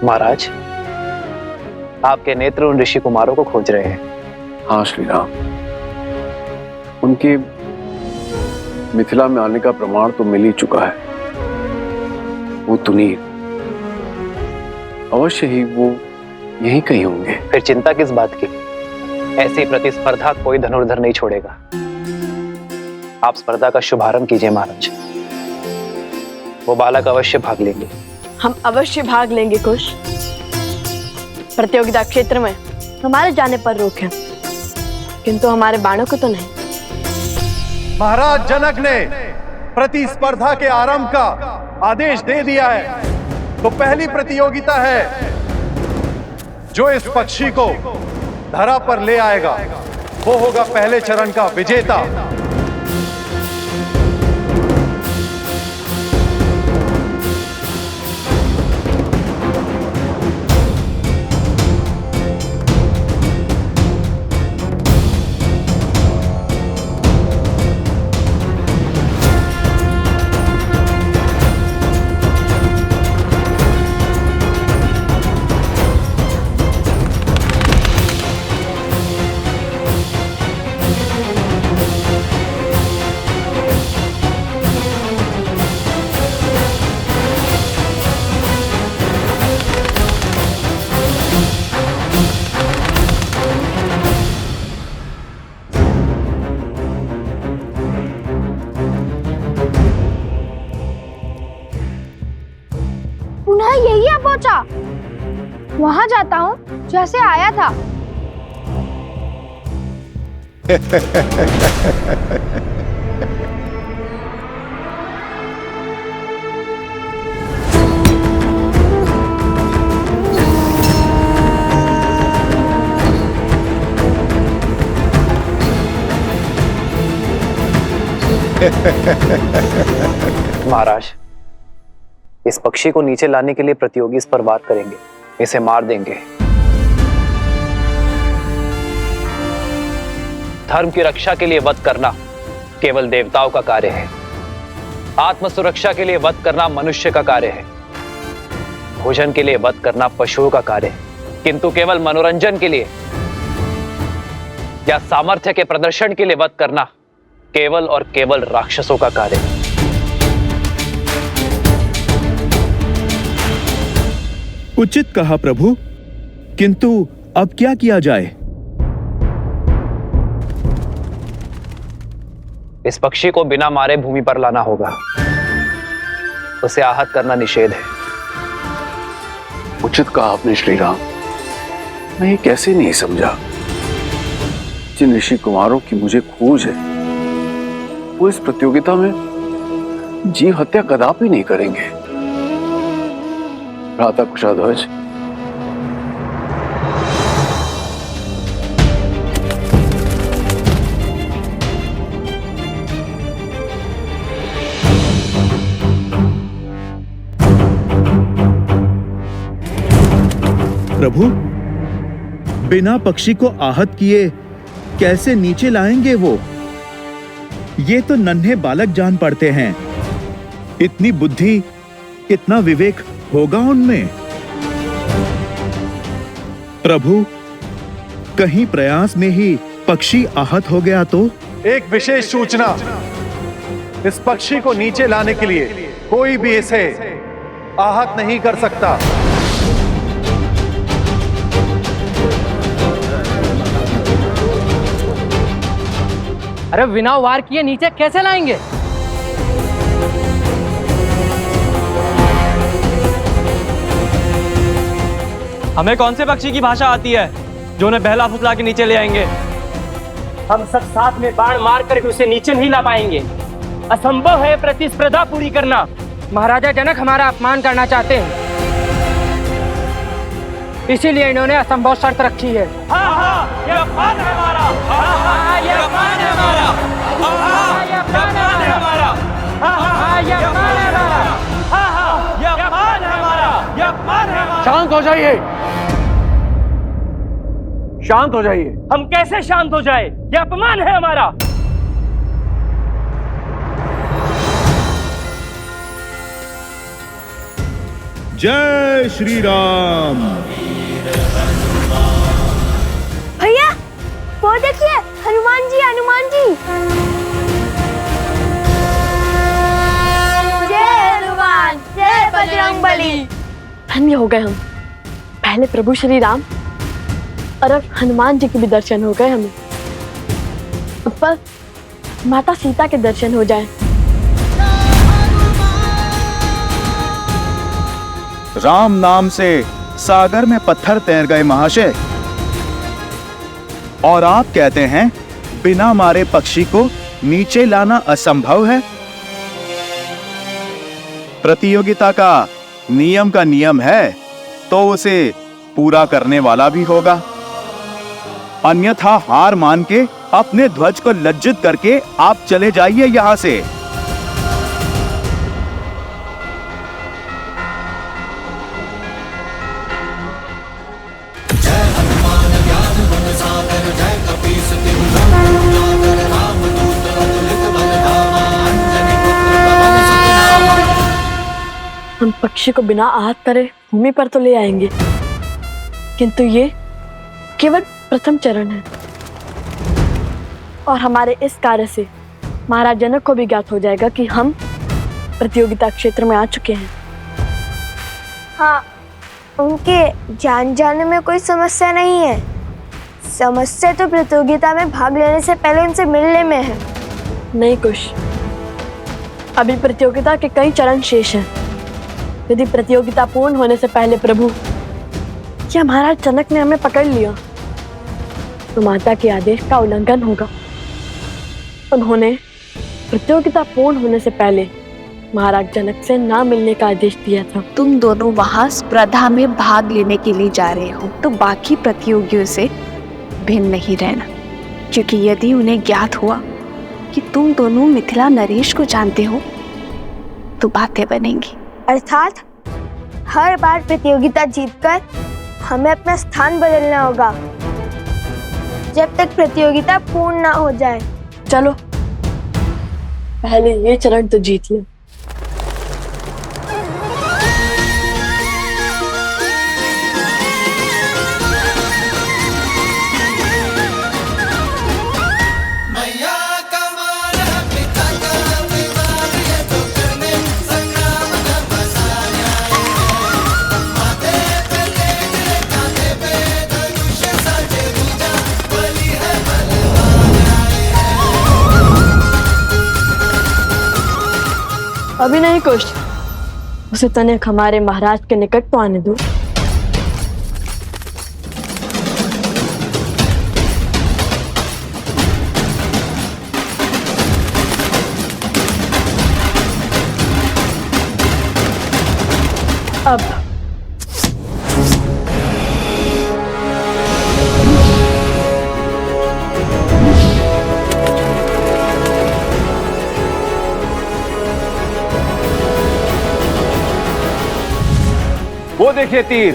महाराज, आपके नेत्र उन ऋषि कुमारों को खोज रहे हैं। हाँ श्री राम, उनके मिथिला में आने का प्रमाण तो मिल ही चुका है। वो तुनीर, अवश्य ही वो यहीं कहीं होंगे। फिर चिंता किस बात की? ऐसी प्रतिस्पर्धा कोई धनुर्धर नहीं छोड़ेगा। आप स्पर्धा का शुभारंभ कीजिए महाराज। वो बालक अवश्य भाग लेंगे। हम अवश्य भाग लेंगे कुश। प्रतियोगिता क्षेत्र में हमारे जाने पर रोक है, किंतु हमारे बाणों को तो नहीं। महाराज जनक ने प्रतिस्पर्धा के आरंभ का आदेश दे दिया है, तो पहली प्रतियोगिता है जो इस पक्षी को धरा पर ले आएगा वो होगा पहले चरण का विजेता। पुनः यही आ पहुंचा। वहां जाता हूँ जैसे आया था। महाराज, इस पक्षी को नीचे लाने के लिए प्रतियोगी इस पर वार करेंगे, इसे मार देंगे। धर्म की रक्षा के लिए वध करना केवल देवताओं का कार्य है। आत्म सुरक्षा के लिए वध करना मनुष्य का कार्य है। भोजन के लिए वध करना पशुओं का कार्य है। किंतु केवल मनोरंजन के लिए या सामर्थ्य के प्रदर्शन के लिए वध करना केवल और केवल राक्षसों का कार्य है। उचित कहा प्रभु, किंतु अब क्या किया जाए? इस पक्षी को बिना मारे भूमि पर लाना होगा। उसे आहत करना निषेध है। उचित कहा आपने श्री राम। मैं ये कैसे नहीं समझा। जिन ऋषि कुमारों की मुझे खोज है वो इस प्रतियोगिता में जीव हत्या कदापि नहीं करेंगे। भ्राता कुशाध्वज, प्रभु, बिना पक्षी को आहत किए कैसे नीचे लाएंगे वो? ये तो नन्हे बालक जान पड़ते हैं। इतनी बुद्धि, इतना विवेक होगा उनमें? प्रभु, कहीं प्रयास में ही पक्षी आहत हो गया तो? एक विशेष सूचना, इस पक्षी को नीचे लाने के लिए कोई भी इसे आहत नहीं कर सकता। अरे बिना वार किए नीचे कैसे लाएंगे? हमें कौन से पक्षी की भाषा आती है जो उन्हें बहला फुसला के नीचे ले आएंगे? हम सब साथ में बाण मार कर उसे नीचे नहीं ला पाएंगे। असंभव है प्रतिस्पर्धा पूरी करना। महाराजा जनक हमारा अपमान करना चाहते हैं, इसीलिए इन्होंने असंभव शर्त रखी है। हाँ हाँ, ये अपमान है हमारा। हाँ हाँ, ये अपमान है हमारा। हाँ हाँ, ये अपमान है हमारा। हाँ हाँ, ये अपमान है हमारा। हाँ हाँ, ये अपमान है हमारा। ये अपमान है हमारा। शांत हो जाइए, शांत हो जाइए। हम कैसे शांत हो जाए? ये अपमान है हमारा। जय श्री राम। भैया वो देखिए, हनुमान जी, हनुमान जी। जय हनुमान, जय बजरंगबली। धन्य हो गए हम। पहले प्रभु श्री राम और अब हनुमान जी के भी दर्शन हो गए हमें। ऊपर माता सीता के दर्शन हो जाए। राम नाम से सागर में पत्थर तैर गए महाशय, और आप कहते हैं बिना मारे पक्षी को नीचे लाना असंभव है। प्रतियोगिता का नियम है तो उसे पूरा करने वाला भी होगा, अन्यथा हार मान के अपने ध्वज को लज्जित करके आप चले जाइए यहां से। हम पक्षी को बिना आहत करे भूमि पर तो ले आएंगे, किंतु ये केवल प्रथम चरण है और हमारे इस कार्य से महाराज जनक को भी ज्ञात हो जाएगा कि हम प्रतियोगिता क्षेत्र में आ चुके हैं। हाँ, उनके जान जाने में कोई समस्या नहीं है। समस्या तो प्रतियोगिता में भाग लेने से पहले उनसे मिलने में है। नहीं कुश, अभी प्रतियोगिता के कई चरण शेष हैं। यदि प्रतियोगिता पूर्ण होने से पहले प्रभु या महाराज जनक ने हमें पकड़ लिया तो माता के आदेश का उल्लंघन होगा। उन्होंने प्रतियोगिता पूर्ण होने से पहले महाराज जनक से ना मिलने का आदेश दिया था। तुम दोनों वहां स्पर्धा में भाग लेने के लिए जा रहे हो तो बाकी प्रतियोगियों से भिन्न नहीं रहना, क्योंकि यदि उन्हें ज्ञात हुआ कि तुम दोनों मिथिला नरेश को जानते हो तो बातें बनेंगी। अर्थात हर बार प्रतियोगिता जीतकर हमें अपना स्थान बदलना होगा जब तक प्रतियोगिता पूर्ण ना हो जाए। चलो पहले ये चरण तो जीत ले। अभी नहीं कुछ, उसे तनिक हमारे महाराज के निकट तो आने दो। अब वो देखिए तीर।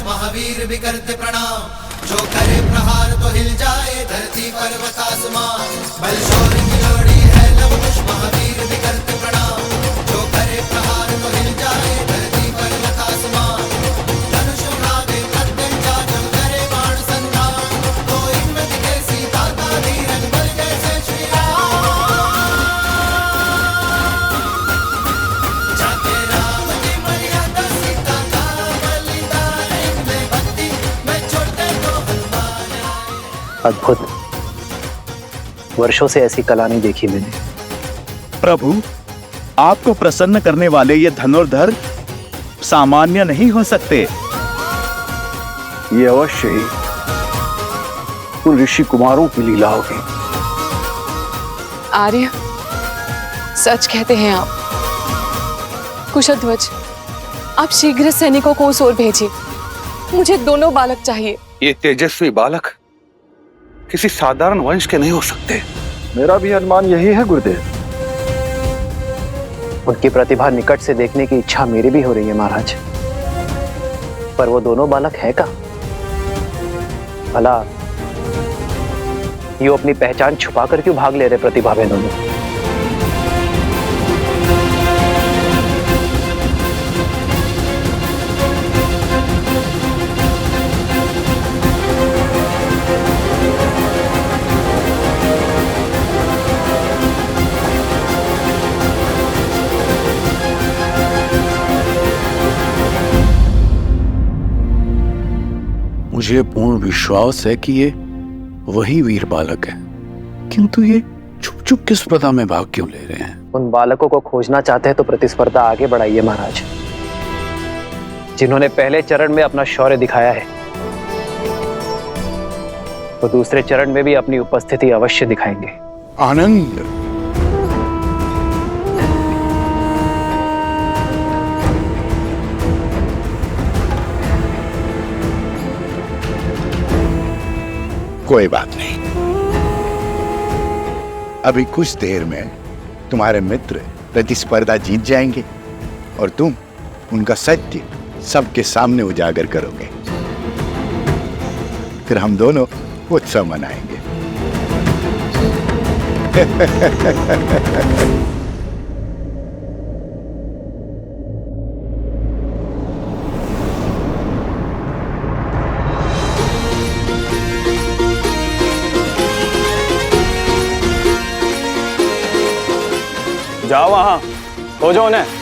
महावीर भी करते प्रणाम, जो करे प्रहार तो हिल जाए धरती पर्वत आसमान। बलशौरी की लोड़ी है लव कुश महावीर भी करते प्रणाम, जो करे प्रहार तो हिल जाए धरती पर्वत आसमान। धनुष उठावे प्रत्यंचा जब करे बाण संधान, तो इनमें दिखे सीता का धीरज बल जैसे श्री राम। जाके राम की मर्यादा सीता का बलिदान, इनमें भक्ति में छोटे को हनुमान आए। अद्भुत, वर्षों से ऐसी कला नहीं देखी मैंने। प्रभु, आपको प्रसन्न करने वाले ये धनुर्धर सामान्य नहीं हो सकते। ये अवश्य ही उन ऋषि कुमारों की लीला होगी। आर्य, सच कहते हैं आप। कुशध्वज, आप शीघ्र सैनिकों को उस ओर भेजिए। मुझे दोनों बालक चाहिए। ये तेजस्वी बालक किसी साधारण वंश के नहीं हो सकते। मेरा भी अनुमान यही है गुरुदेव। उनकी प्रतिभा निकट से देखने की इच्छा मेरी भी हो रही है महाराज, पर वो दोनों बालक है का? भला ये अपनी पहचान छुपाकर क्यों भाग ले रहे प्रतिभा में दोनों? मुझे पूर्ण विश्वास है कि ये वही वीर बालक है, किंतु ये छुप छुप किस स्पर्धा में भाग क्यों ले रहे हैं? उन बालकों को खोजना चाहते हैं तो प्रतिस्पर्धा आगे बढ़ाइए महाराज। जिन्होंने पहले चरण में अपना शौर्य दिखाया है वो दूसरे चरण में भी अपनी उपस्थिति अवश्य दिखाएंगे। आनंद, कोई बात नहीं, अभी कुछ देर में तुम्हारे मित्र प्रतिस्पर्धा जीत जाएंगे और तुम उनका सत्य सबके सामने उजागर करोगे। फिर हम दोनों उत्सव मनाएंगे। जाओ वहां, खोजो उन्हें।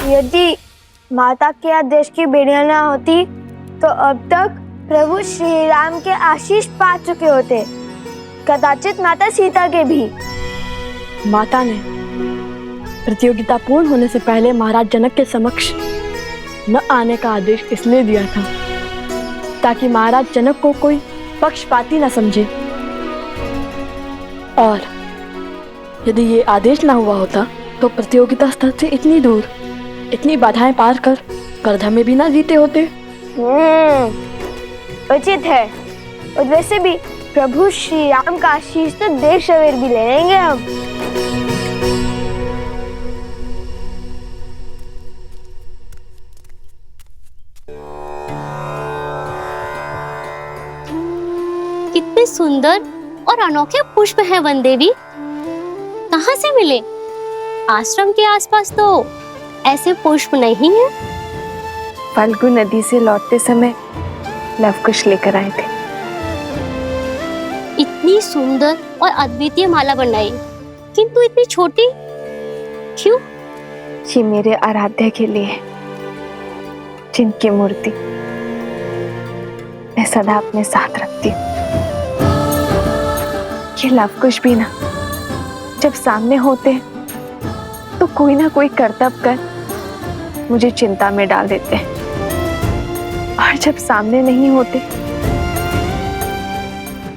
यदि माता के आदेश की बेड़ियां ना होती तो अब तक प्रभु श्री राम के आशीष पा चुके होते, कदाचित माता सीता के भी। माता ने प्रतियोगिता पूर्ण होने से पहले महाराज जनक के समक्ष न आने का आदेश इसलिए दिया था ताकि महाराज जनक को कोई पक्षपाती न समझे, और यदि ये आदेश ना हुआ होता तो प्रतियोगिता स्थल से इतनी दूर, इतनी बाधाएं पार कर स्पर्धा में भी ना जीते होते। उचित है। और वैसे भी प्रभु श्री राम का आशीष तो देर सवेर भी ले लेंगे हम। कितने सुंदर और अनोखे पुष्प हैं वन देवी, कहाँ से मिले? आश्रम के आसपास तो ऐसे पुष्प नहीं है। फाल्गु नदी से लौटते समय लवकुश लेकर आए थे। इतनी सुंदर और अद्वितीय माला बनाई, किंतु इतनी छोटी क्यों? ये मेरे आराध्य के लिए है, जिनकी मूर्ति मैं सदा अपने साथ रखती हूँ। ये लवकुश भी ना जब सामने होते हैं तो कोई ना कोई करतब कर मुझे चिंता में डाल देते हैं, और जब सामने नहीं होते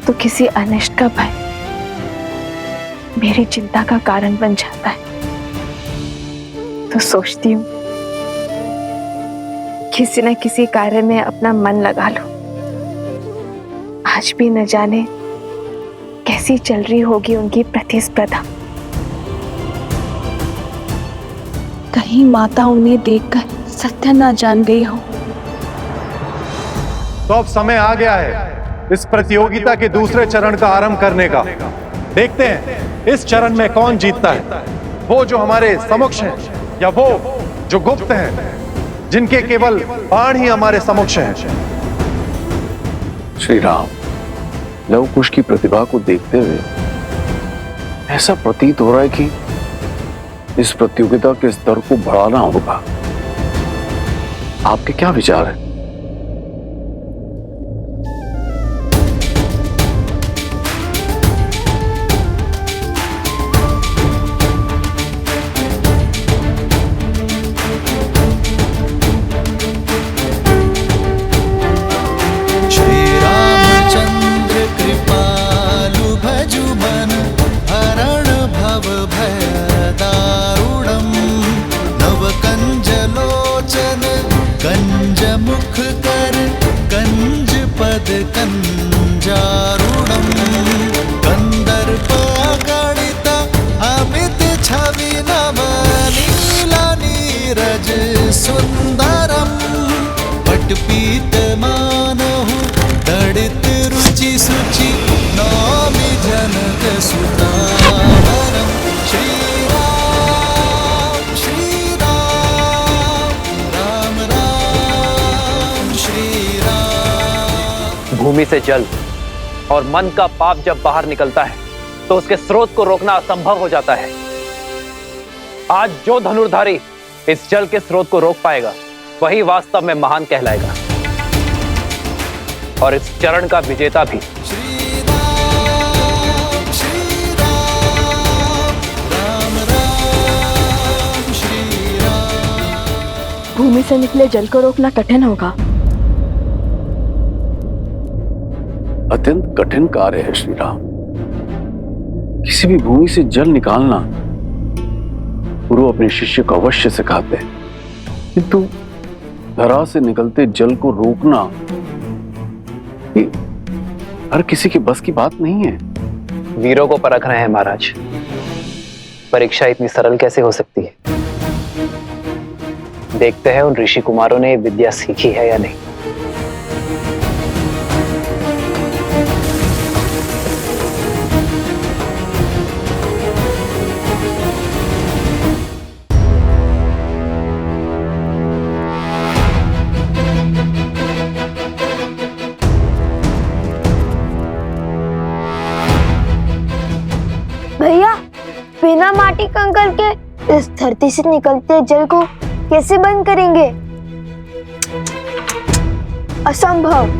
तो किसी अनिष्ट का भय मेरी चिंता का कारण बन जाता है। तो सोचती हूँ किसी न किसी कार्य में अपना मन लगा लो। आज भी न जाने कैसी चल रही होगी उनकी प्रतिस्पर्धा। कहीं माता उन्हें देखकर सत्य न जान गई हो। तो अब समय आ गया है इस प्रतियोगिता के दूसरे चरण का आरंभ करने का। देखते हैं इस चरण में कौन जीतता है, वो जो हमारे समक्ष हैं या वो जो गुप्त हैं, जिनके केवल बाण ही हमारे समक्ष हैं। श्री राम, लवकुश की प्रतिभा को देखते हुए ऐसा प्रतीत हो रहा है कि इस प्रतियोगिता के स्तर को बढ़ाना होगा। आपके क्या विचार हैं? श्री रामचंद्र कृपालु भजु मन हरण भव भय दारुणम नव कंज लोचन कंज मुख कर कंज पद कंजारुणम कंदर्प गणित अमित छवि नव नीला नीरज सुंदरम पटपीत मानहु तड़ित रुचि सुचि नौमि जनक सुतावरम श्री राम राम राम श्री राम। भूमि से जल और मन का पाप जब बाहर निकलता है तो उसके स्रोत को रोकना असंभव हो जाता है। आज जो धनुर्धारी इस जल के स्रोत को रोक पाएगा वही वास्तव में महान कहलाएगा और इस चरण का विजेता भी। भूमि से निकले जल को रोकना कठिन होगा। अत्यंत कठिन कार्य है श्री राम। किसी भी भूमि से जल निकालना गुरु अपने शिष्य को अवश्य सिखाते हैं, किंतु धरा से निकलते जल को रोकना ये हर किसी के बस की बात नहीं है। वीरों को परख रहे हैं महाराज। परीक्षा इतनी सरल कैसे हो सकती है? देखते हैं उन ऋषि कुमारों ने विद्या सीखी है या नहीं। भैया बिना माटी कंकड़ के इस धरती से निकलते जल को कैसे बंद करेंगे? असंभव।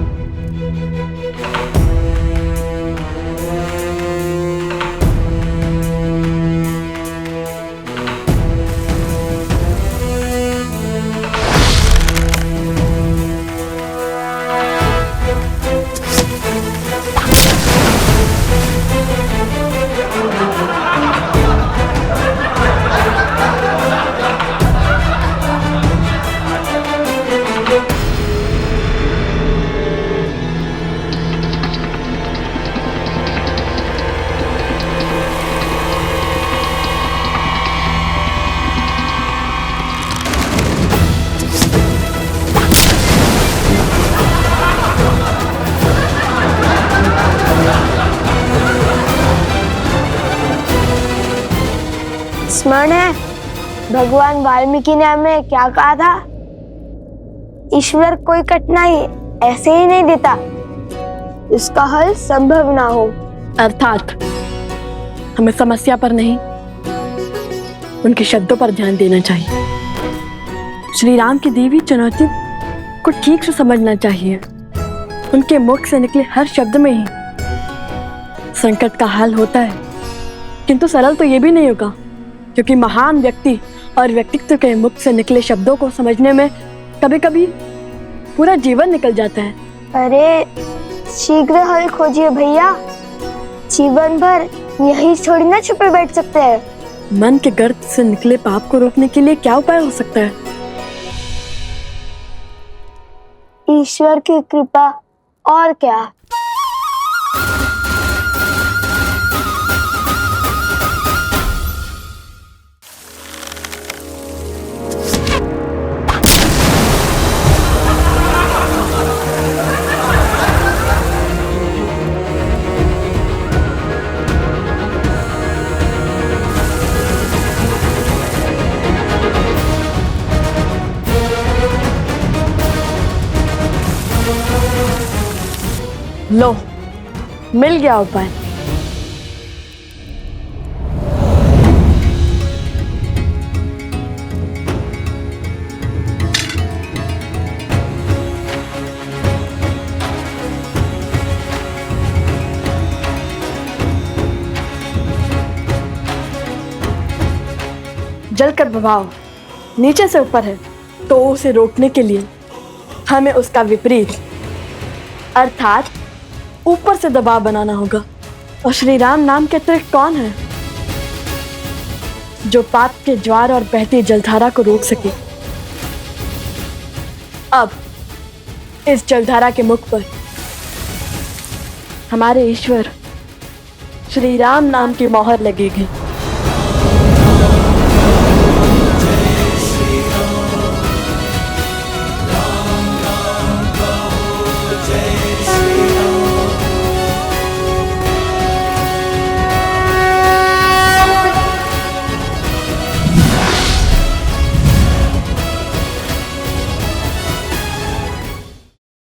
स्मरण है भगवान वाल्मीकि ने हमें क्या कहा था? ईश्वर कोई कठिनाई ऐसे ही नहीं देता, इसका हल संभव ना हो। अर्थात हमें समस्या पर नहीं, उनके शब्दों पर ध्यान देना चाहिए। श्री राम की दी हुई चुनौती को ठीक से समझना चाहिए। उनके मुख से निकले हर शब्द में ही संकट का हल होता है, किंतु सरल तो ये भी नहीं होगा, क्योंकि महान व्यक्ति और व्यक्तित्व के मुख से निकले शब्दों को समझने में कभी कभी पूरा जीवन निकल जाता है। अरे शीघ्र हल खोजिए भैया, जीवन भर यही थोड़ी ना छुपे बैठ सकते हैं। मन के गर्त से निकले पाप को रोकने के लिए क्या उपाय हो सकता है? ईश्वर की कृपा, और क्या। लो, मिल गया उपाय। जल का प्रभाव नीचे से ऊपर है, तो उसे रोकने के लिए हमें उसका विपरीत अर्थात ऊपर से दबाव बनाना होगा। और श्री राम नाम के अतिरिक्त कौन है जो पाप के ज्वार और बहती जलधारा को रोक सके? अब इस जलधारा के मुख पर हमारे ईश्वर श्री राम नाम की मोहर लगेगी।